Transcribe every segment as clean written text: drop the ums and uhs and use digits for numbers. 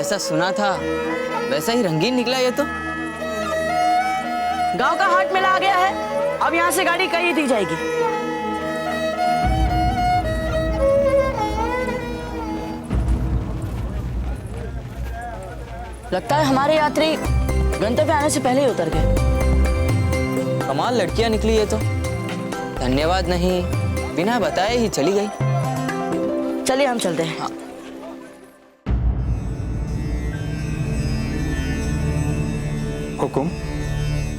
जैसा सुना था वैसा ही रंगीन निकला ये तो। गांव का हाट मेला आ गया है, अब यहाँ से गाड़ी कहीं दी जाएगी। लगता है हमारे यात्री गंतव्य आने से पहले ही उतर गए। कमाल लड़कियां निकली ये तो। धन्यवाद नहीं, बिना बताए ही चली गई। चलिए हम चलते हैं। हाँ। हुकुम,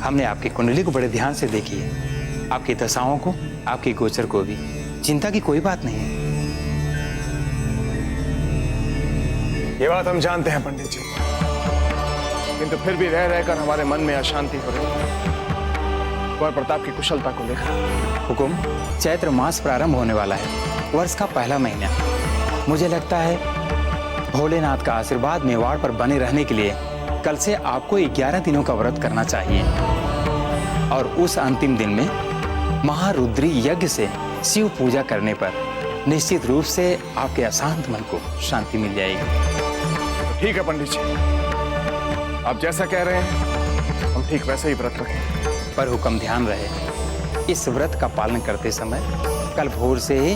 हमने आपकी कुंडली को बड़े ध्यान से देखी है, आपकी दशाओं को, आपकी गोचर को भी। चिंता की कोई बात नहीं है। ये बात हम जानते हैं पंडित जी, किंतु फिर भी रह रहकर हमारे मन में अशांति हो रही है कुंवर प्रताप की कुशलता को लेकर। हुकुम, चैत्र मास प्रारंभ होने वाला है, वर्ष का पहला महीना। मुझे लगता है भोलेनाथ का आशीर्वाद मेवाड़ पर बने रहने के लिए कल से आपको 11 दिनों का व्रत करना चाहिए और उस अंतिम दिन में महारुद्री यज्ञ से शिव पूजा करने पर निश्चित रूप से आपके अशांत मन को शांति मिल जाएगी। ठीक है पंडित जी, आप जैसा कह रहे हैं हम ठीक वैसे ही व्रत रखें। पर हुक्म ध्यान रहे, इस व्रत का पालन करते समय कल भोर से ही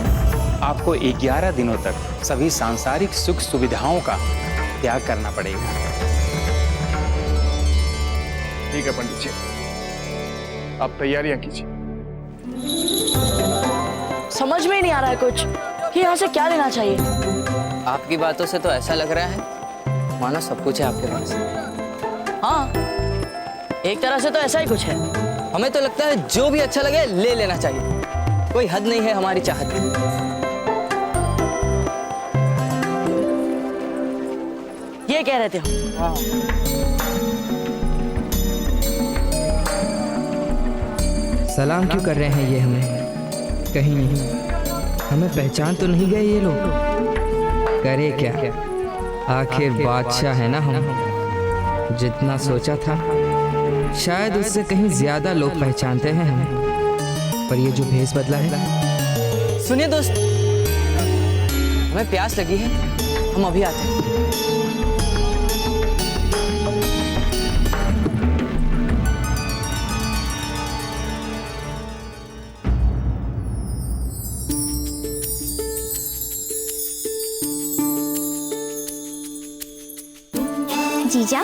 आपको 11 दिनों तक सभी सांसारिक सुख सुविधाओं का त्याग करना पड़ेगा। ठीक है पंडित जी, आप तैयारियां कीजिए। समझ में ही नहीं आ रहा है कुछ कि यहाँ से क्या लेना चाहिए। आपकी बातों से तो ऐसा लग रहा है मानो सब कुछ है आपके पास। हाँ, एक तरह से तो ऐसा ही कुछ है। हमें तो लगता है जो भी अच्छा लगे ले लेना चाहिए, कोई हद नहीं है हमारी चाहत की। ये कह रहे थे हम। हाँ। सलाम क्यों कर रहे हैं ये हमें? कहीं हमें पहचान तो नहीं गए ये लोग? करे क्या, आखिर बादशाह है ना हम। जितना सोचा था शायद उससे कहीं ज्यादा लोग पहचानते हैं हमें, पर ये जो भेष बदला है। सुनिए दोस्त, हमें प्यास लगी है, हम अभी आते हैं। जीजा,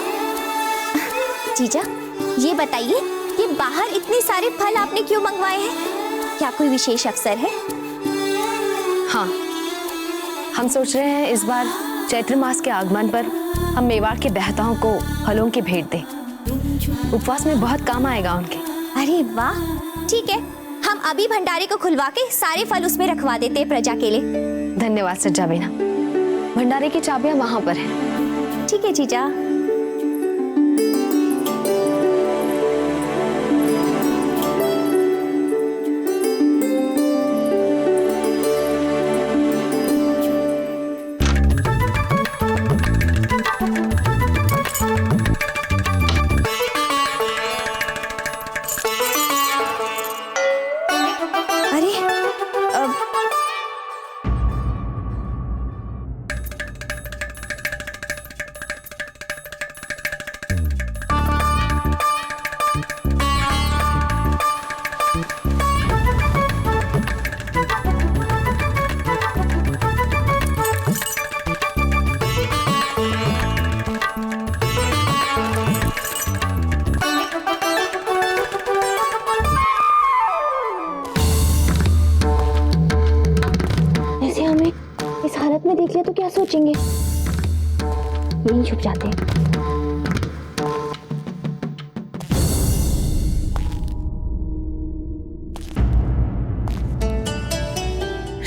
जीजा, ये बताइए कि बाहर इतने सारे फल आपने क्यों मंगवाए हैं? क्या कोई विशेष अवसर है? हाँ, हम सोच रहे हैं इस बार चैत्र मास के आगमन पर हम मेवाड़ के बहताओं को फलों की भेंट दें। उपवास में बहुत काम आएगा उनके। अरे वाह, ठीक है, हम अभी भंडारे को खुलवा के सारे फल उसमें रखवा देते हैं प्रजा के लिए। धन्यवाद सज्जा बेना, भंडारे की चाबियां वहां पर हैं। ठीक है जीजा। में देख लिया तो क्या सोचेंगे? यहीं छुप जाते हैं।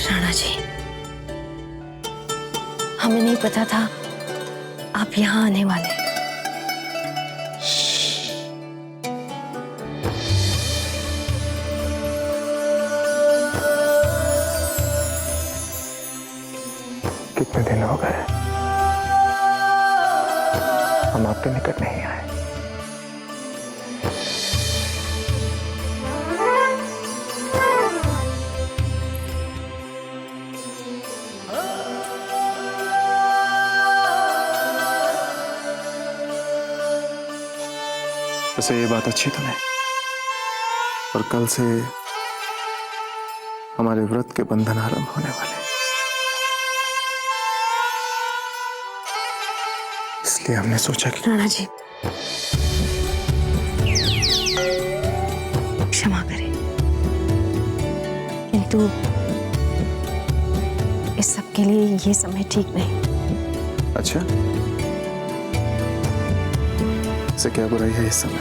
राणा जी, हमें नहीं पता था आप यहाँ आने वाले। कितने दिन हो गए हम आपके निकट नहीं आए। वैसे ये बात अच्छी तो नहीं, और कल से हमारे व्रत के बंधन आरंभ होने वाले, इसलिए हमने सोचा कि राणा जी क्षमा करें, किंतु इस सब के लिए ये समय ठीक नहीं। अच्छा, इससे क्या बुराई है इस समय?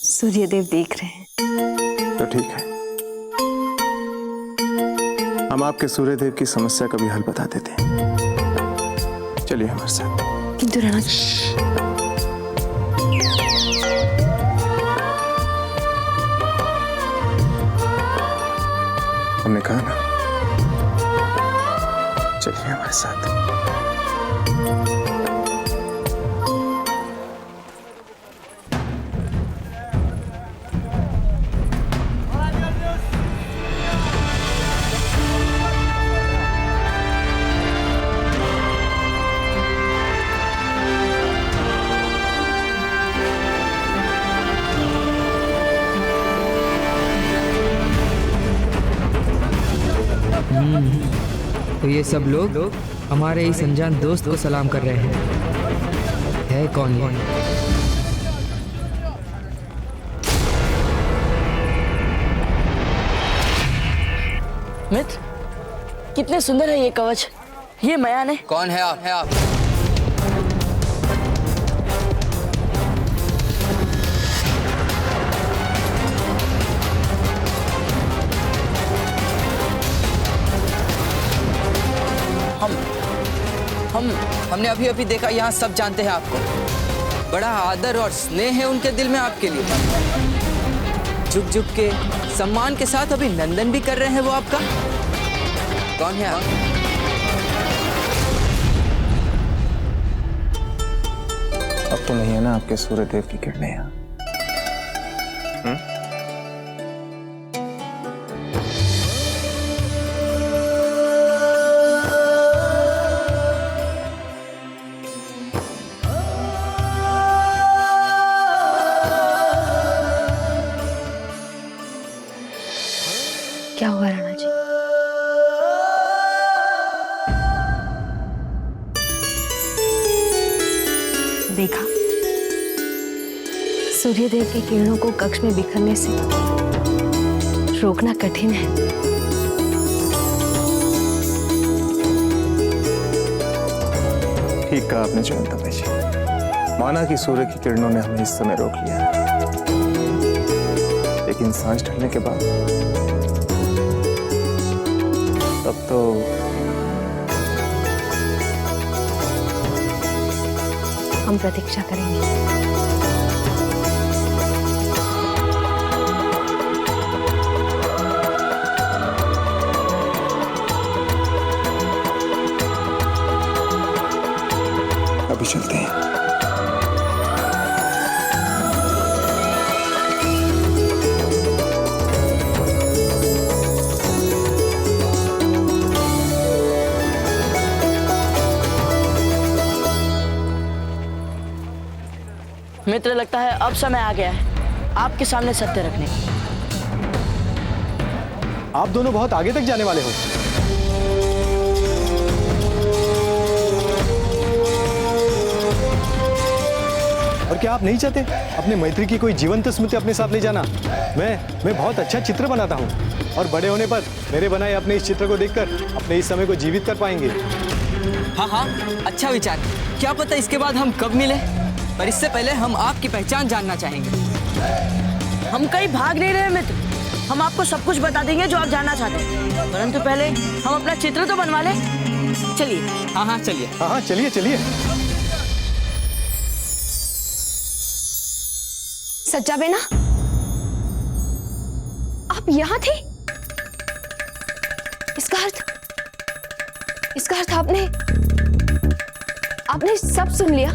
सूर्यदेव देख रहे हैं। तो ठीक है, हम आपके सूर्यदेव की समस्या का भी हल बता देते हैं। चलिए हमारे साथ। किंतु राणा जी, हमने कहा ना, चलिए हमारे साथ। तो ये सब लोग हमारे इस अनजान दोस्त को सलाम कर रहे हैं। है कौन ये? मित्र, कितने सुंदर है ये कवच। ये मयान है। कौन है आप? हमने अभी अभी देखा, यहाँ सब जानते हैं आपको। बड़ा आदर और स्नेह है उनके दिल में आपके लिए। झुक झुक के सम्मान के साथ अभी नंदन भी कर रहे हैं वो आपका। कौन है आप? अब तो नहीं है ना आपके सूर्यदेव की किरणें यहाँ? क्या हुआ राणा जी? देखा, सूर्यदेव की किरणों को कक्ष में बिखरने से रोकना कठिन है। ठीक कहा आपने जयंता भाई जी। माना कि सूर्य की किरणों ने हमें इस समय रोक लिया, लेकिन सांझ ढलने के बाद अब तो हम प्रतीक्षा करेंगे। अभी चलते हैं। मित्र, लगता है अब समय आ गया है आपके सामने सत्य रखने की। आप दोनों बहुत आगे तक जाने वाले हो। और क्या आप नहीं चाहते अपने मैत्री की कोई जीवंत स्मृति अपने साथ ले जाना? मैं बहुत अच्छा चित्र बनाता हूँ, और बड़े होने पर मेरे बनाए अपने इस चित्र को देखकर अपने इस समय को जीवित कर पाएंगे। हाँ, अच्छा विचार। क्या पता इसके बाद हम कब मिले, पर इससे पहले हम आपकी पहचान जानना चाहेंगे। हम कहीं भाग नहीं रहे मित्र, हम आपको सब कुछ बता देंगे जो आप जानना चाहते हैं, परंतु पहले हम अपना चित्र तो बनवा लें। चलिए। हाँ, चलिए। हाँ, चलिए चलिए। सच्चा बेना, आप यहाँ थे? इसका अर्थ आपने सब सुन लिया?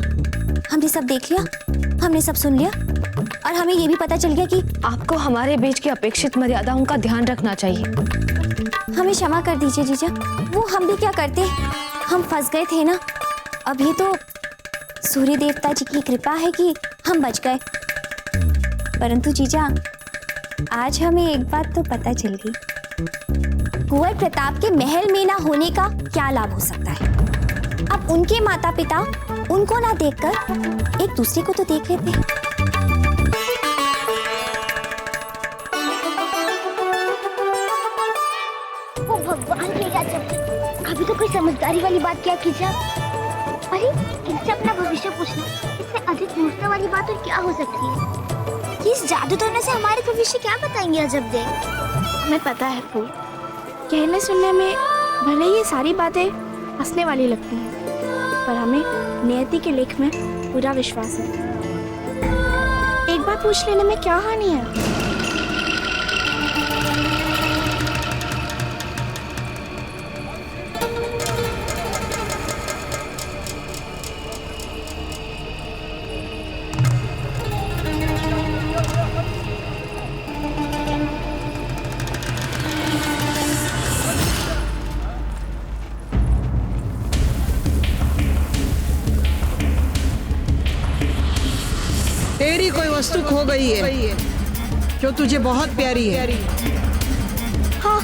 हमने सब देख लिया, हमने सब सुन लिया। और हमें ये भी पता चल गया कि आपको हमारे बीच की अपेक्षित मर्यादाओं का ध्यान रखना चाहिए। हमें क्षमा कर दीजिए जीजा, वो हम भी क्या करते, हम फंस गए थे ना। अब ये तो सूर्य देवता जी की कृपा है कि हम बच गए। परंतु जीजा, आज हमें एक बात तो पता चल गई, कुंवर प्रताप के महल में ना होने का क्या लाभ हो सकता है। अब उनके माता पिता उनको ना देखकर एक दूसरे को तो देख लेते हैं। वो भगवान की इजाजत, अभी तो कोई समझदारी वाली बात क्या कीजिए। अरे इनसे अपना भविष्य पूछना इससे अधिक पूछने वाली बात और क्या हो सकती है। इस जादू टोने से हमारे भविष्य क्या बताएंगे अजब दे। हमें पता है फूल, कहने सुनने में भले ही ये सारी बातें हंसने वाली लगती हैं, पर हमें नियति के लेख में पूरा विश्वास है। एक बार पूछ लेने में क्या हानि है। तेरी कोई वस्तु खो गई है जो तुझे बहुत प्यारी है। हाँ,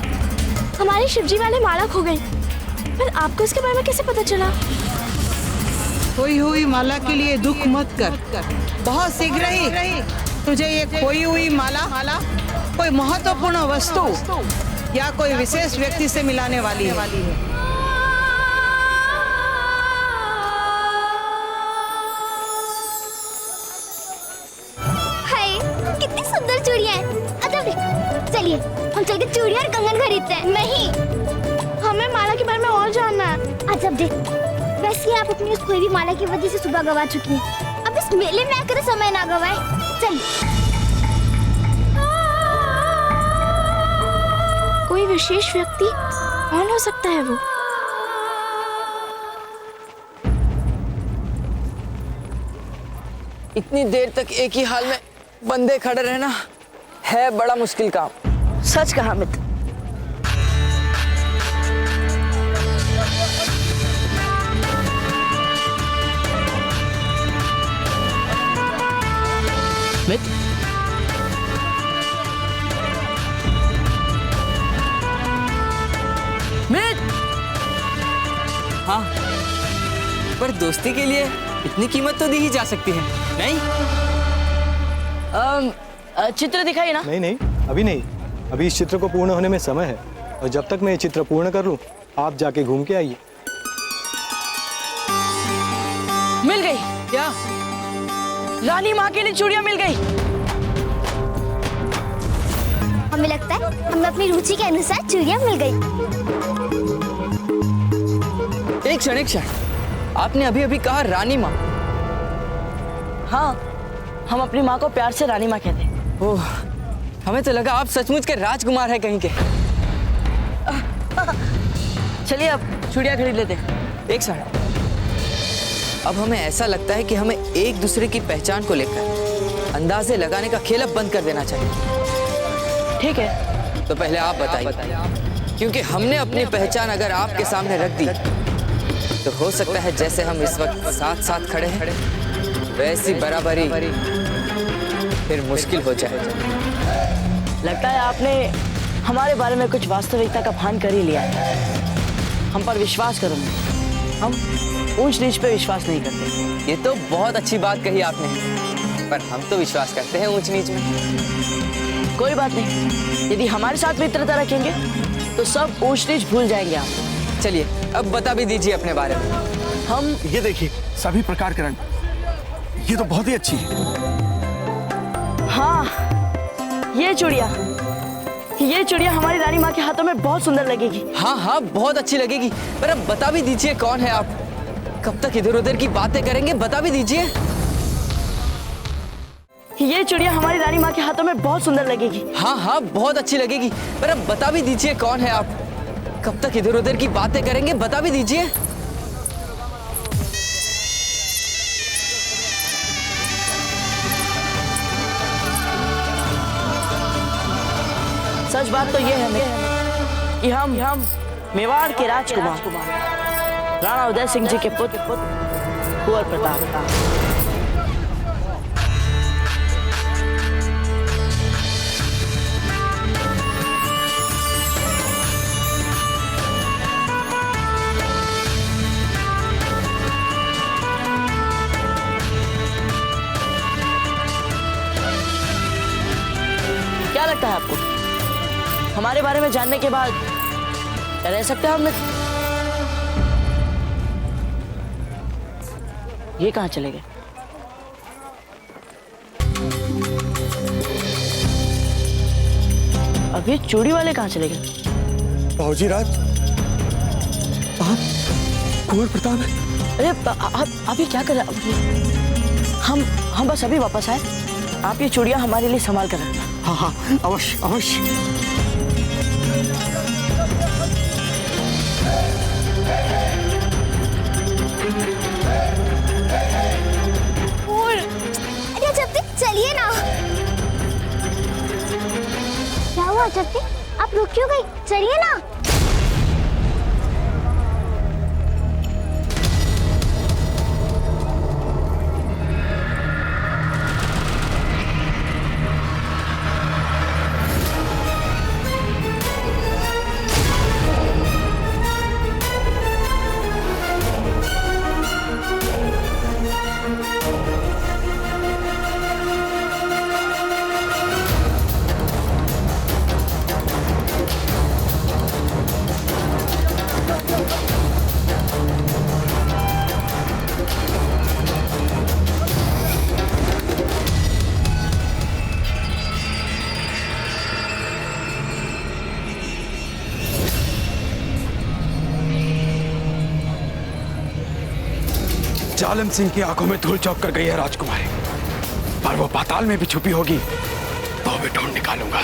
हमारी शिवजी वाले माला खो गई, पर आपको इसके बारे में कैसे पता चला? खोई हुई माला के लिए दुख मत कर, बहुत शीघ्र ही तुझे ये खोई हुई माला कोई महत्वपूर्ण वस्तु या कोई विशेष व्यक्ति से मिलाने वाली है। कितनी सुंदर चूड़ियां हैं। अच्छा चलिए हम चलकर चूड़ियां और कंगन खरीदते हैं। नहीं, हमें माला के बारे में और जानना है। अजब देख, वैसे आप अपनी उस खोई हुई माला की वजह से सुबह गवा चुकी हैं। अब इस मेले में आकर समय ना गवाए। चलिए। कोई विशेष व्यक्ति कौन हो सकता है वो? इतनी देर तक एक ही हाल में बंदे खड़े रहना है बड़ा मुश्किल काम। सच कहा मित्र। मित्र, मित्र, हाँ, पर दोस्ती के लिए इतनी कीमत तो दी ही जा सकती है, नहीं? चित्र दिखाइए ना। नहीं नहीं, अभी नहीं, अभी इस चित्र को पूर्ण होने में समय है, और जब तक मैं ये चित्र पूर्ण कर लूं, आप जाके घूम के आइए। मिल गई क्या? रानी माँ के लिए चूड़ियां मिल गई। हमें लगता है हमें अपनी रुचि के अनुसार चूड़ियां मिल गई। एक क्षण, आपने अभी अभी कहा रानी माँ? हाँ, हम अपनी माँ को प्यार से रानी माँ कहते हैं। ओह, हमें तो लगा आप सचमुच के राजकुमार हैं कहीं के। चलिए अब चूड़ियां खरीद लेते हैं। एक क्षण, अब हमें ऐसा लगता है कि हमें एक दूसरे की पहचान को लेकर अंदाजे लगाने का खेल अब बंद कर देना चाहिए। ठीक है, तो पहले आप बताइए, क्योंकि हमने अपनी पहचान अगर आपके सामने रख दी तो हो सकता है जैसे हम इस वक्त साथ साथ खड़े हैं वैसी बराबरी फिर मुश्किल हो जाए। लगता है आपने हमारे बारे में कुछ वास्तविकता का भान कर ही लिया है। हम पर विश्वास करो, हम ऊंच नीच पे विश्वास नहीं करते। ये तो बहुत अच्छी बात कही आपने, पर हम तो विश्वास करते हैं ऊंच नीच में। कोई बात नहीं, यदि हमारे साथ मित्रता रखेंगे तो सब ऊंच नीच भूल जाएंगे आप। चलिए अब बता भी दीजिए अपने बारे में। हम ये देखिए, सभी प्रकार के रंग, ये तो बहुत ही अच्छी है। हाँ, ये चूड़ियां हमारी रानी माँ के हाथों में बहुत सुंदर लगेगी। हाँ, बहुत अच्छी लगेगी, पर अब बता भी दीजिए कौन है आप? कब तक इधर उधर की बातें करेंगे, बता भी दीजिए। ये चूड़ियां हमारी रानी माँ के हाथों में बहुत सुंदर लगेगी। हाँ, बहुत अच्छी लगेगी, पर अब बता भी दीजिए कौन है आप? कब तक इधर उधर की बातें करेंगे, बता भी दीजिए। सच बात तो ये है कि हम मेवाड़ के राजकुमार राणा उदय सिंह जी के पुत्र कुंवर प्रताप। क्या लगता है आपको हमारे बारे में जानने के बाद रह सकते हैं हम? ये कहाँ चले गए? अब ये चूड़ी वाले कहाँ चले गए? बाबूजी राज, आप कुंवर प्रताप है? अरे आप ये क्या कर रहे हैं? हम बस अभी वापस आए। आप ये चूड़ियां हमारे लिए संभाल कर रखना। हाँ हाँ, अवश्य अवश्य। अरे जब तक चलिए ना। क्या हुआ जब तक? आप रुक क्यों गई? चलिए ना। जालिम सिंह की आंखों में धूल चौक कर गई है राजकुमारी, पर वो पाताल में भी छुपी होगी तो भी ढूंढ निकालूंगा।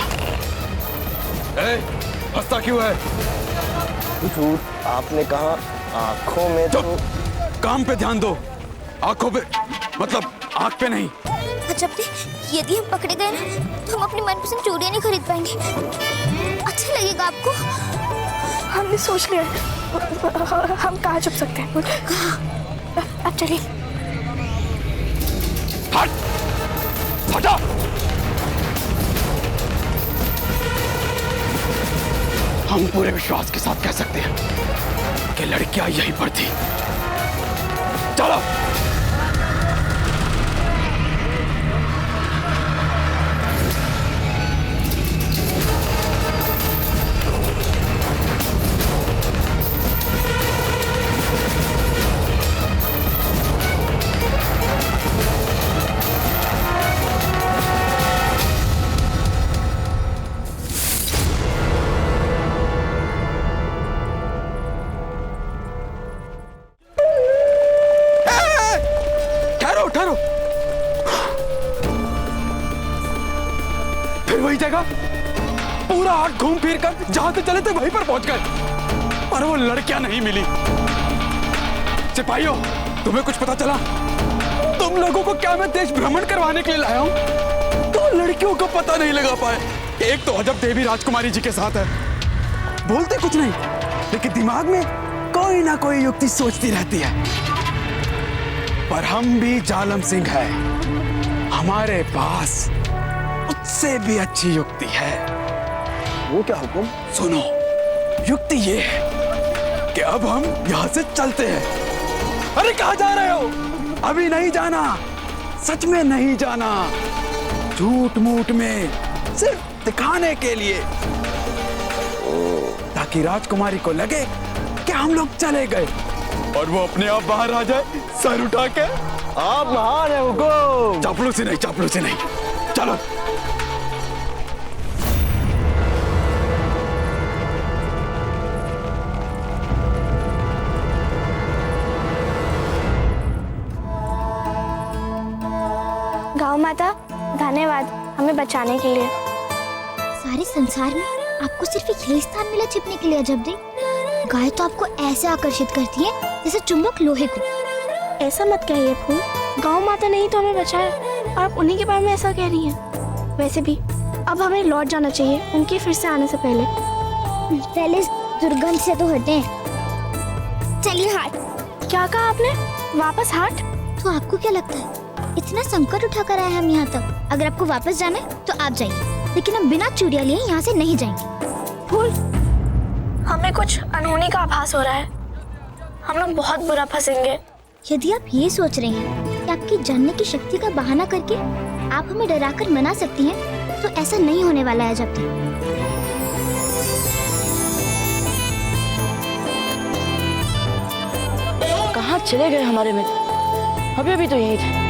हंसता क्यों है? झूठ आपने कहा आंखों में तो... काम पे ध्यान दो, आंखों पे मतलब आंख पे नहीं। जब यदि हम पकड़े गए ना तो हम अपनी मनपसंद चूड़ियां नहीं खरीद पाएंगे। अच्छा लगेगा आपको? हमने सोच लिया हम कहाँ छुप सकते हैं। अब चलिए। हटा! हम पूरे विश्वास के साथ कह सकते हैं कि लड़कियां यहीं पर थी। चलो। वही जगह पूरा हाथ घूम फिर कर जहां से चले थे वहीं पर पहुंच गए, पर वो लड़कियां नहीं मिली। सिपाहियों, तुम्हें कुछ पता चला? तुम लोगों को क्या मैं देश भ्रमण करवाने के लिए लाया हूं? तो लड़कियों को पता नहीं लगा पाए। एक तो अजब देवी राजकुमारी जी के साथ है, बोलते कुछ नहीं लेकिन दिमाग में कोई ना कोई युक्ति सोचती रहती है। पर हम भी जालम सिंह है, हमारे पास उससे भी अच्छी युक्ति है। वो क्या हुक्म? सुनो, युक्ति ये है कि अब हम यहाँ से चलते हैं। अरे कहाँ जा रहे हो? अभी नहीं जाना, सच में नहीं जाना, झूठ मूठ में सिर्फ दिखाने के लिए, ताकि राजकुमारी को लगे कि हम लोग चले गए और वो अपने आप बाहर आ जाए सर उठा के। आप महान है हुकुम। चापलूसी नहीं, चापलूसी नहीं, चलो। गाँव माता, धन्यवाद हमें बचाने के लिए। सारे संसार में आपको सिर्फ एक यही स्थान मिला छिपने के लिए अजब दे। गाय तो आपको ऐसे आकर्षित करती है जैसे चुंबक लोहे को। ऐसा मत कहिए फूल, गाँव माता नहीं तो हमें बचाया और आप उन्हीं के बारे में ऐसा कह रही हैं। वैसे भी अब हमें लौट जाना चाहिए उनके फिर से आने से पहले। पहले इस दुर्गंध से तो हटें। चलिए हाट। क्या कहा आपने? वापस हाट? तो आपको क्या लगता है इतना संकट उठाकर आए हम यहाँ तक? अगर आपको वापस जाना है तो आप जाइए, लेकिन हम बिना चूड़ियां लिए यहाँ से नहीं जाएंगे। फूल, हमें कुछ अनहोनी का आभास हो रहा है। हम लोग बहुत बुरा फंसेंगे। यदि आप ये सोच रहे हैं कि आपकी जानने की शक्ति का बहाना करके आप हमें डराकर मना सकती हैं, तो ऐसा नहीं होने वाला है। जब तक कहाँ चले गए हमारे मित्र? अभी अभी तो यही थे।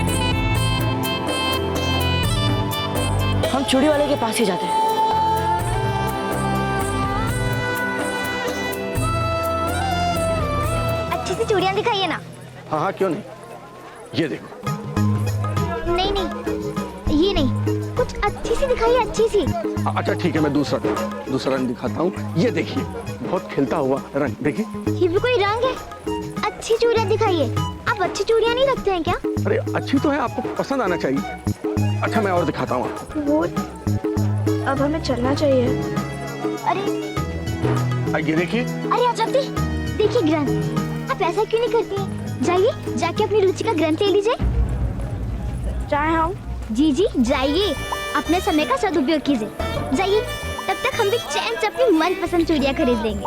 हम चूड़ी वाले के पास ही जाते हैं। अच्छी सी चूड़ियां दिखाइए ना। हाँ हाँ क्यों नहीं, ये देखो। नहीं नहीं, ये नहीं, कुछ अच्छी सी दिखाइए, अच्छी सी। अच्छा ठीक है, मैं दूसरा रंग दिखाता हूँ। ये देखिए, बहुत खिलता हुआ रंग, देखिए। ये भी कोई रंग है? अच्छी चूड़ियां दिखाइए। आप अच्छी चूड़ियां नहीं रखते हैं क्या? अरे अच्छी तो है, आपको पसंद आना चाहिए। अच्छा मैं और दिखाता हूँ आपको। वो अब हमें चलना चाहिए। अरे ये देखिए। अरे आप जल्दी देखिए ग्रंथ। आप ऐसा क्यों नहीं करती हैं? जाइए, जाके अपनी रुचि का ग्रंथ ले लीजिए। जाए हम? जी जी जाइए, अपने समय का सदुपयोग कीजिए। जाइए, तब तक हम भी चैन से अपनी मनपसंद चूड़ियां खरीद लेंगे।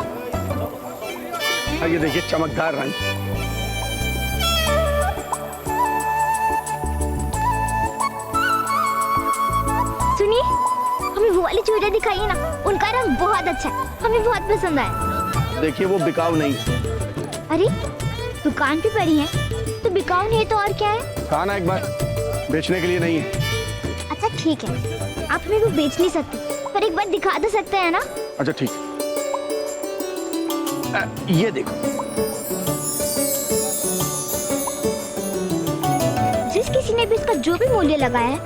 ये देखिए, चमकदार रंग। सुनिए, हमें वो वाली चूड़ियां दिखाइए ना, उनका रंग बहुत अच्छा है, हमें बहुत पसंद आया। देखिए वो बिकाऊ नहीं। अरे दुकान पे पड़ी है तो बिकाऊ नहीं है तो और क्या है? कहा ना एक बार, बेचने के लिए नहीं है। अच्छा ठीक है, आप हमें वो बेच नहीं सकते, पर एक बार दिखा तो सकते हैं ना? अच्छा ठीक है। ये देखो। जिस किसी ने भी इसका जो भी मूल्य लगाया है,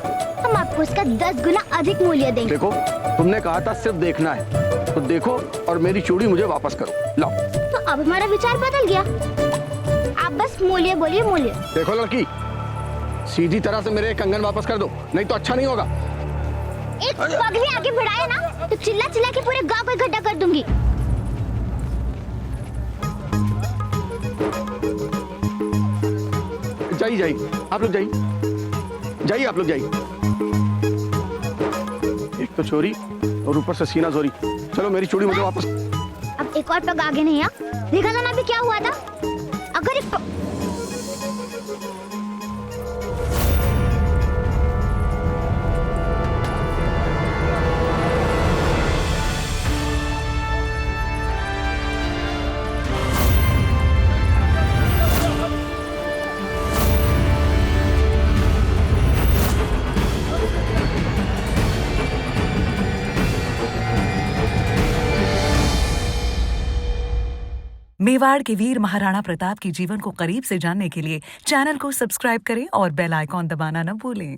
हम आपको इसका 10 गुना अधिक मूल्य देंगे। देखो, तुमने कहा था सिर्फ देखना है, तो देखो और मेरी चूड़ी मुझे वापस करो। लाओ। तो अब हमारा विचार बदल गया। आप बस मूल्य बोलिए, मूल्य। देखो लड़की, सीधी तरह से मेरे कंगन वापस कर दो, नहीं तो अच्छा नहीं होगा। एक पगली आगे बढ़ाए ना तो चिल्ला चिल्ला के पूरे गांव को इकट्ठा कर दूंगी। जाइए जाइए, आप लोग जाइए, जाइए आप लोग जाइए। एक तो चोरी और ऊपर से सीना चोरी। चलो मेरी चूड़ी मुझे वापस। अब एक और पग आगे नहीं। देखा था ना अभी क्या हुआ था? अगर एक मेवाड़ के वीर महाराणा प्रताप के जीवन को करीब से जानने के लिए चैनल को सब्सक्राइब करें और बेल आइकॉन दबाना न भूलें।